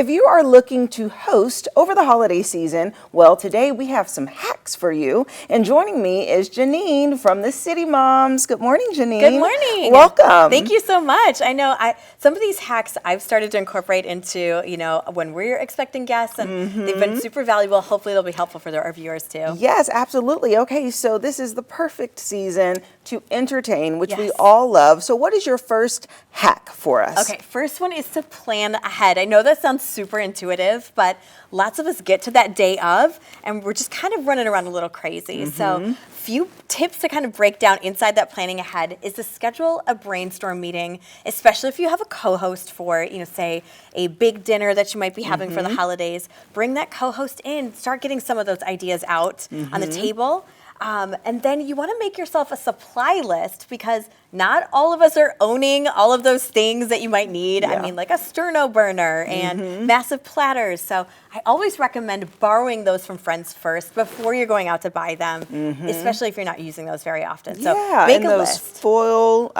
If you are looking to host over the holiday season, well, today we have some hacks for you. And joining me is Jeanine from the CityMoms. Good morning, Jeanine. Good morning. Welcome. Thank you so much. I know some of these hacks I've started to incorporate into, when we're expecting guests, and they've been super valuable. Hopefully they'll be helpful for our viewers too. Yes, absolutely. Okay, so this is the perfect season to entertain, which we Yes. all love. So what is your first hack for us? Okay, first one is to plan ahead. I know that sounds super intuitive, but lots of us get to that day of and we're just kind of running around a little crazy. So few tips to kind of break down inside that planning ahead is to schedule a brainstorm meeting, especially if you have a co-host for, say, a big dinner that you might be having for the holidays. Bring that co-host in, start getting some of those ideas out on the table. And then you want to make yourself a supply list, because not all of us are owning all of those things that you might need. Yeah. I mean, like a sterno burner and massive platters. So I always recommend borrowing those from friends first before you're going out to buy them, especially if you're not using those very often. So make and a those list. foil,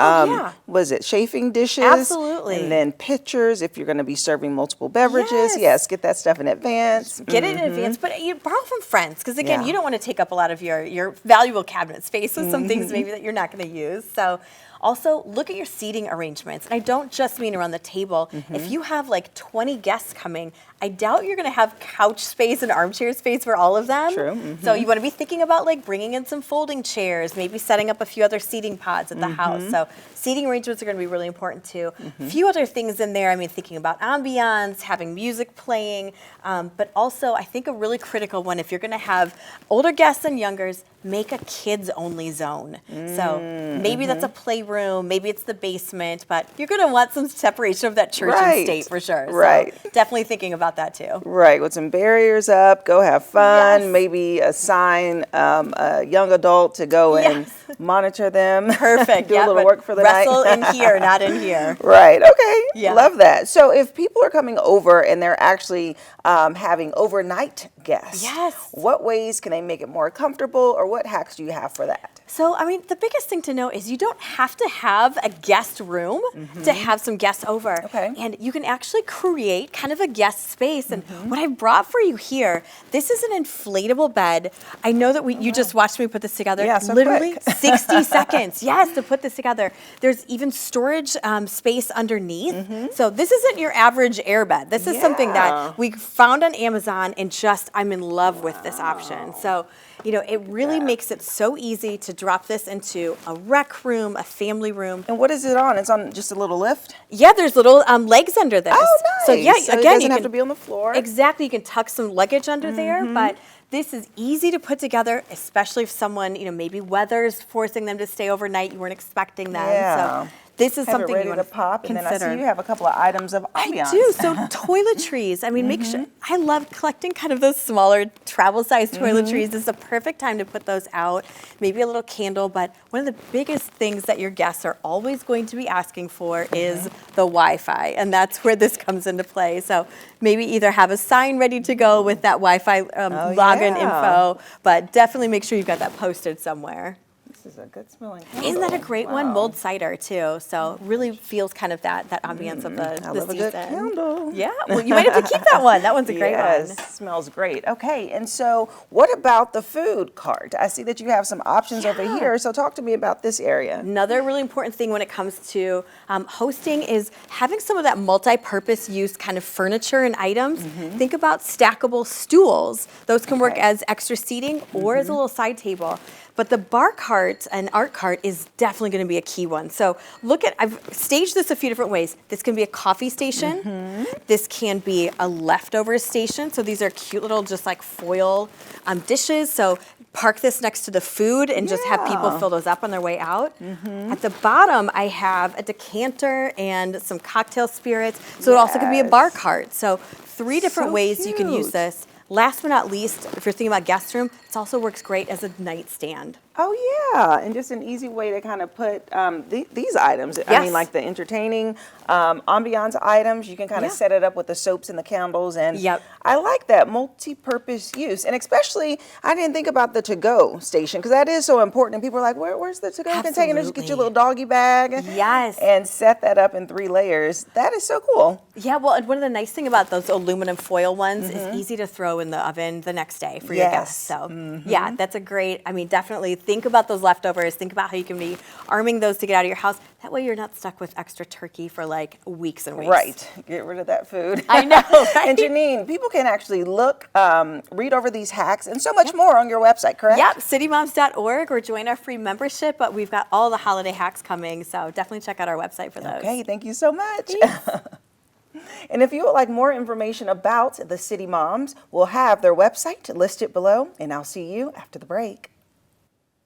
was it chafing dishes? Absolutely. And then pitchers if you're going to be serving multiple beverages. Yes. Get that stuff in advance. Get it in advance, but you borrow from friends, because again, Yeah. you don't want to take up a lot of your valuable cabinet space with some things maybe that you're not going to use. So also look at your seating arrangements. And I don't just mean around the table. If you have like 20 guests coming, I doubt you're going to have couch space and armchair space for all of them. True. So you want to be thinking about like bringing in some folding chairs, maybe setting up a few other seating pods at the house. So seating arrangements are going to be really important too. A few other things in there. I mean, thinking about ambiance, having music playing, but also I think a really critical one, if you're going to have older guests and youngers, make a kids only zone. So maybe that's a playroom, maybe it's the basement, but you're going to want some separation of that church and state for sure. Right. So definitely thinking about that too. Right, with some barriers up, go have fun, Yes. maybe assign a young adult to go and monitor them. Perfect. Do a little work for the night. Wrestle in here, not in here. Right, okay, Yeah. love that. So if people are coming over and they're actually having overnight guests, Yes. what ways can they make it more comfortable, or what hacks do you have for that? So, I mean, the biggest thing to know is you don't have to have a guest room to have some guests over. Okay. And you can actually create kind of a guest space. And what I brought for you here, this is an inflatable bed. I know that you just watched me put this together. Yeah, so literally quick. 60 seconds, yes, to put this together. There's even storage space underneath. So this isn't your average air bed. This is something that we found on Amazon, and I'm in love with this option. So, it really makes it so easy to drop this into a rec room, a family room. And what is it on? It's on just a little lift? Yeah, there's little legs under this. Oh, nice. So yeah, So it again, doesn't have to be on the floor. Exactly, you can tuck some luggage under there, but this is easy to put together, especially if someone, maybe weather's forcing them to stay overnight, you weren't expecting them. Yeah. So this is Have something it ready you to want to pop, consider. and then I see you have a couple of items of ambiance. I do. So toiletries. I mean, make sure. I love collecting kind of those smaller travel-sized toiletries. This is a perfect time to put those out. Maybe a little candle. But one of the biggest things that your guests are always going to be asking for is the Wi-Fi, and that's where this comes into play. So maybe either have a sign ready to go with that Wi-Fi login info, but definitely make sure you've got that posted somewhere. This is a good smelling candle. Isn't that a great one? Mulled cider too. So it really feels kind of that ambience of the I love season. a good candle. Yeah, well, you might have to keep that one. That one's a great Yes, one. smells great. Okay, and so what about the food cart? I see that you have some options over here, so talk to me about this area. Another really important thing when it comes to hosting is having some of that multi-purpose use kind of furniture and items. Think about stackable stools. Those can work as extra seating or as a little side table. But the bar cart and art cart is definitely going to be a key one. So I've staged this a few different ways. This can be a coffee station. This can be a leftover station. So these are cute little just like foil dishes. So park this next to the food and just have people fill those up on their way out. At the bottom, I have a decanter and some cocktail spirits. So it also could be a bar cart. So 3 different ways you can use this. Last but not least, if you're thinking about guest room, it also works great as a nightstand. Oh yeah, and just an easy way to kind of put these items. I mean, Yes. like the entertaining ambiance items. You can kind of Yeah. set it up with the soaps and the candles, and Yep. I like that multi-purpose use. And especially, I didn't think about the to-go station because that is so important. And people are like, "Where's the to-go container?" Just get your Absolutely. little doggy bag, Yes. and set that up in 3 layers. That is so cool. Yeah, well, and one of the nice thing about those aluminum foil ones is easy to throw in the oven the next day for your guests. Yes. So yeah, that's a great, I mean, definitely think about those leftovers. Think about how you can be arming those to get out of your house. That way you're not stuck with extra turkey for like weeks and weeks. Right. Get rid of that food. I know, right? And Jeanine, people can actually look, read over these hacks and so much more on your website, correct? Yep, citymoms.org or join our free membership, but we've got all the holiday hacks coming, so definitely check out our website for those. Okay, thank you so much. And if you would like more information about the City Moms, we'll have their website listed below, and I'll see you after the break.